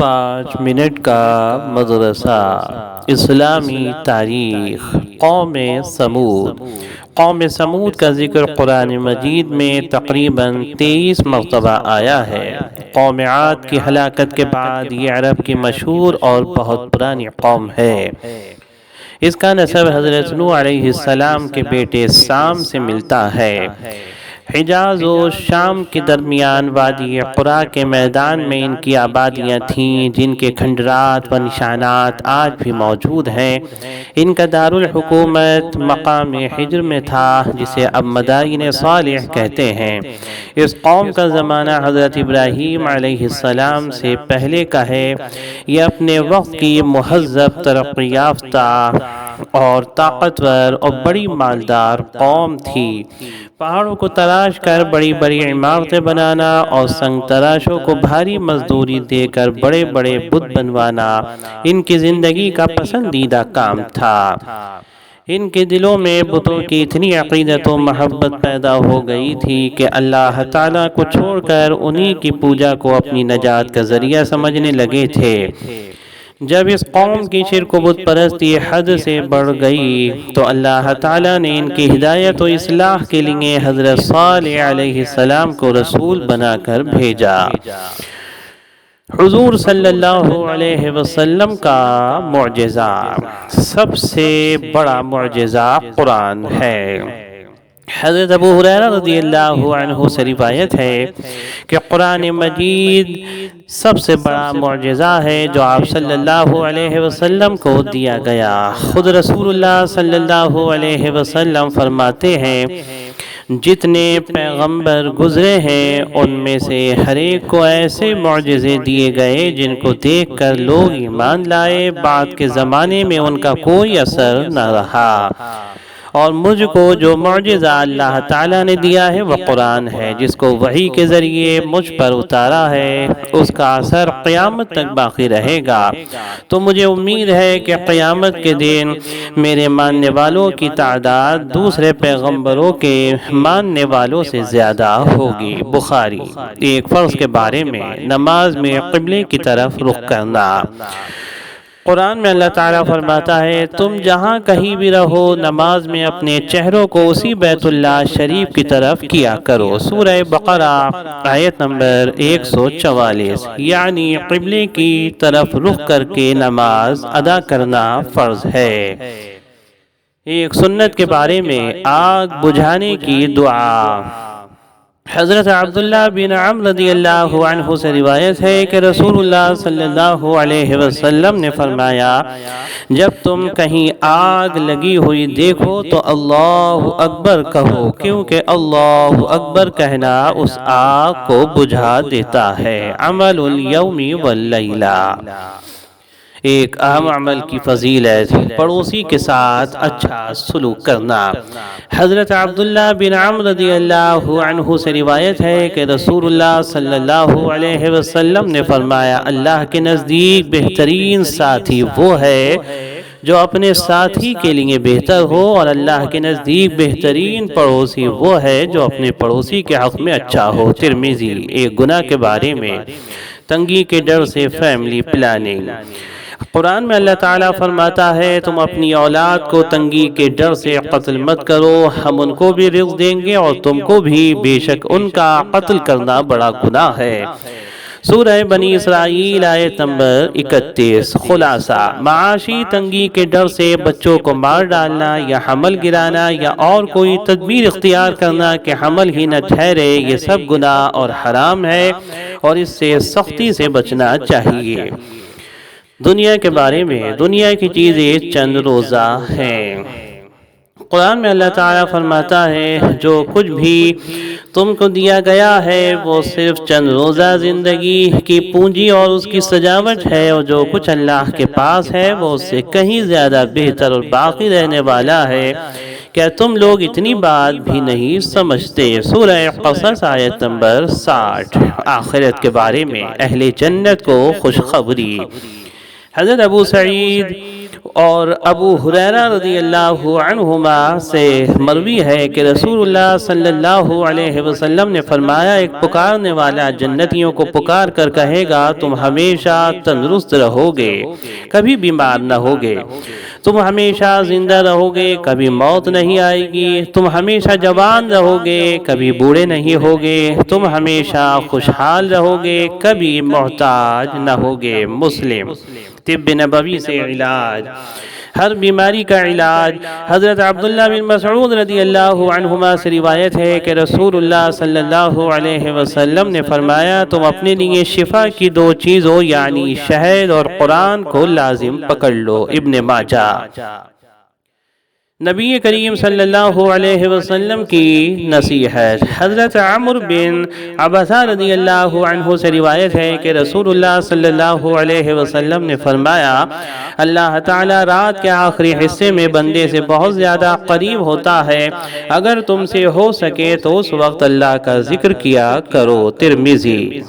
5 minute کا مدرسہ اسلامی تاریخ قوم سمود کا ذکر قرآن مجید میں تقریباً 23 مرتبہ آیا ہے۔ قوم عاد کی ہلاکت کے بعد یہ عرب کی مشہور اور بہت پرانی قوم ہے۔ اس کا نسب حضرت نوح علیہ السلام کے بیٹے سام سے ملتا ہے۔ حجاز و شام کے درمیان وادی قرا کے میدان میں ان کی آبادیاں تھیں، جن کے کھنڈرات و نشانات آج بھی موجود ہیں۔ ان کا دارالحکومت مقام حجر میں تھا، جسے اب مدائن صالح کہتے ہیں۔ اس قوم کا زمانہ حضرت ابراہیم علیہ السلام سے پہلے کا ہے۔ یہ اپنے وقت کی مہذب، ترقی یافتہ اور طاقتور اور بڑی مالدار قوم تھی۔ پہاڑوں کو تراش کر بڑی بڑی عمارتیں بنانا اور سنگ تراشوں کو بھاری مزدوری دے کر بڑے بڑے بت بنوانا ان کی زندگی کا پسندیدہ کام تھا۔ ان کے دلوں میں بتوں کی اتنی عقیدت و محبت پیدا ہو گئی تھی کہ اللہ تعالیٰ کو چھوڑ کر انہی کی پوجا کو اپنی نجات کا ذریعہ سمجھنے لگے تھے۔ جب اس قوم کی شرک و بت پرستی حد سے بڑھ گئی تو اللہ تعالیٰ نے ان کی ہدایت و اصلاح کے لیے حضرت صالح علیہ السلام کو رسول بنا کر بھیجا۔ حضور صلی اللہ علیہ وسلم کا معجزہ، سب سے بڑا معجزہ قرآن ہے۔ حضرت ابو ہریرہ رضی اللہ عنہ سے روایت ہے کہ قرآن مجید سب سے بڑا معجزہ ہے جو آپ صلی اللہ علیہ وسلم کو دیا گیا۔ خود رسول اللہ صلی اللہ علیہ وسلم فرماتے ہیں، جتنے پیغمبر گزرے ہیں ان میں سے ہر ایک کو ایسے معجزے دیے گئے جن کو دیکھ کر لوگ ایمان لائے، بعد کے زمانے میں ان کا کوئی اثر نہ رہا۔ اور مجھ کو جو معجزہ اللہ تعالیٰ نے دیا ہے وہ قرآن ہے، جس کو وحی کے ذریعے مجھ پر اتارا ہے، اس کا اثر قیامت تک باقی رہے گا۔ تو مجھے امید ہے کہ قیامت کے دن میرے ماننے والوں کی تعداد دوسرے پیغمبروں کے ماننے والوں سے زیادہ ہوگی۔ بخاری۔ ایک فرض کے بارے میں، نماز میں قبلے کی طرف رخ کرنا۔ قرآن میں اللہ تعالیٰ فرماتا ہے، تم جہاں کہیں بھی رہو نماز میں اپنے چہروں کو اسی بیت اللہ شریف کی طرف کیا کرو۔ سورہ بقرہ آیت نمبر 144۔ یعنی قبلے کی طرف رخ کر کے نماز ادا کرنا فرض ہے۔ ایک سنت کے بارے میں، آگ بجھانے کی دعا۔ حضرت عبداللہ بن عمرو رضی اللہ عنہ سے روایت ہے کہ رسول اللہ صلی اللہ علیہ وسلم نے فرمایا، جب تم کہیں آگ لگی ہوئی دیکھو تو اللہ اکبر کہو، کیونکہ اللہ اکبر کہنا اس آگ کو بجھا دیتا ہے۔ عمل الیوم واللیلہ۔ ایک اہم عمل کی فضیلت، پڑوسی کے ساتھ اچھا سلوک کرنا۔ حضرت عبداللہ بن عمرو رضی اللہ عنہ سے روایت ہے کہ رسول اللہ صلی اللہ علیہ وسلم نے فرمایا، اللہ کے نزدیک بہترین ساتھی وہ ہے جو اپنے ساتھی کے لیے بہتر ہو، اور اللہ کے نزدیک بہترین پڑوسی وہ ہے جو اپنے پڑوسی کے حق میں اچھا ہو۔ ترمذی۔ ایک گناہ کے بارے میں، تنگی کے ڈر سے فیملی پلاننگ۔ قرآن میں اللہ تعالیٰ فرماتا ہے، تم اپنی اولاد کو تنگی کے ڈر سے قتل مت کرو، ہم ان کو بھی رزق دیں گے اور تم کو بھی، بے شک ان کا قتل کرنا بڑا گناہ ہے۔ سورہ بنی اسرائیل آیت نمبر 31۔ خلاصہ، معاشی تنگی کے ڈر سے بچوں کو مار ڈالنا یا حمل گرانا یا اور کوئی تدبیر اختیار کرنا کہ حمل ہی نہ ٹھہرے، یہ سب گناہ اور حرام ہے اور اس سے سختی سے بچنا چاہیے۔ دنیا کے بارے میں، دنیا کی چیزیں چند روزہ ہیں۔ قرآن میں اللہ تعالیٰ فرماتا ہے، جو کچھ بھی تم کو دیا گیا ہے وہ صرف چند روزہ زندگی کی پونجی اور اس کی سجاوٹ ہے، اور جو کچھ اللہ کے پاس ہے وہ اس سے کہیں زیادہ بہتر اور باقی رہنے والا ہے۔ کیا تم لوگ اتنی بات بھی نہیں سمجھتے؟ سورہ قصص آیت نمبر 60۔ آخرت کے بارے میں، اہل جنت کو خوشخبری۔ حضرت ابو سعید اور ابو ہریرہ رضی اللہ عنہما سے مروی ہے کہ رسول اللہ صلی اللہ علیہ وسلم نے فرمایا، ایک پکارنے والا جنتیوں کو پکار کر کہے گا، تم ہمیشہ تندرست رہو گے، کبھی بیمار نہ ہوگے، تم ہمیشہ زندہ رہو گے، کبھی موت نہیں آئے گی، تم ہمیشہ جوان رہو گے، کبھی بوڑھے نہیں ہوگے، تم ہمیشہ خوشحال رہو گے، کبھی محتاج نہ ہوگے۔ مسلم۔ طب نبوی سے علاج، ہر بیماری کا علاج۔ حضرت عبداللہ بن مسعود رضی اللہ عنہما سے روایت ہے کہ رسول اللہ صلی اللہ علیہ وسلم نے فرمایا، تم اپنے لیے شفا کی دو چیزوں یعنی شہد اور قرآن کو لازم پکڑ لو۔ ابن ماجہ۔ نبی کریم صلی اللہ علیہ وسلم کی نصیحت۔ حضرت عمرو بن عبسہ رضی اللہ عنہ سے روایت ہے کہ رسول اللہ صلی اللہ علیہ وسلم نے فرمایا، اللہ تعالی رات کے آخری حصے میں بندے سے بہت زیادہ قریب ہوتا ہے، اگر تم سے ہو سکے تو اس وقت اللہ کا ذکر کیا کرو۔ ترمذی۔